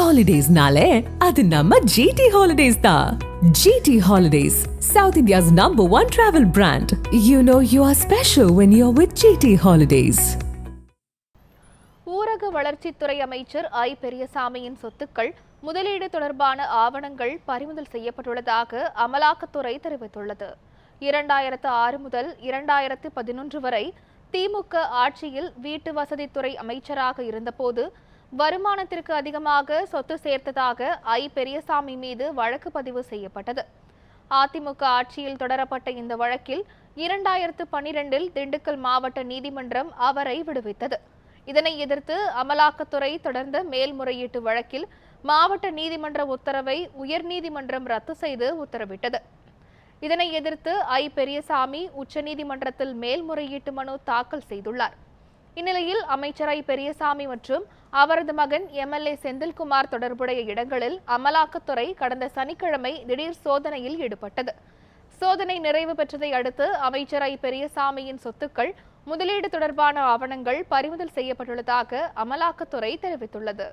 ஹாலிடேஸ்னாலே அது நம்ம ஜிடி ஹாலிடேஸ் தான். GT holidays, South India's #1 travel brand. You know you are special when you're with GT Holidays. ஊரக வளர்ச்சித்துறை அமைச்சர் ஐ பெரியசாமியின் சொத்துக்கள் முதலீடு தொடர்பான ஆவணங்கள் பறிமுதல் செய்யப்பட்டுள்ளதாக அமலாக்கத்துறை தெரிவித்துள்ளது. 2006 முதல் 2011 வரை திமுக ஆட்சியில் வீட்டு வசதித்துறை அமைச்சராக இருந்தபோது வருமானத்திற்கு அதிகமாக சொத்து சேர்த்ததாக ஐ பெரியசாமி மீது வழக்கு பதிவு செய்யப்பட்டது. அதிமுக ஆட்சியில் தொடரப்பட்ட இந்த வழக்கில் 2012 திண்டுக்கல் மாவட்ட நீதிமன்றம் அவரை விடுவித்தது. இதனை எதிர்த்து அமலாக்கத்துறை தொடர்ந்த மேல்முறையீட்டு வழக்கில் மாவட்ட நீதிமன்ற உத்தரவை உயர்நீதிமன்றம் ரத்து செய்து உத்தரவிட்டது. இதனை எதிர்த்து ஐ பெரியசாமி உச்சநீதிமன்றத்தில் மேல்முறையீட்டு மனு தாக்கல் செய்துள்ளார். இந்நிலையில் அமைச்சர் ஐ பெரியசாமி மற்றும் அவரது மகன் எம்எல்ஏ செந்தில்குமார் தொடர்புடைய இடங்களில் அமலாக்கத்துறை கடந்த சனிக்கிழமை திடீர் சோதனையில் ஈடுபட்டது. சோதனை நிறைவு பெற்றதை அடுத்து அமைச்சர் ஐ பெரியசாமியின் சொத்துக்கள் முதலீடு தொடர்பான ஆவணங்கள் பறிமுதல் செய்யப்பட்டுள்ளதாக அமலாக்கத்துறை தெரிவித்துள்ளது.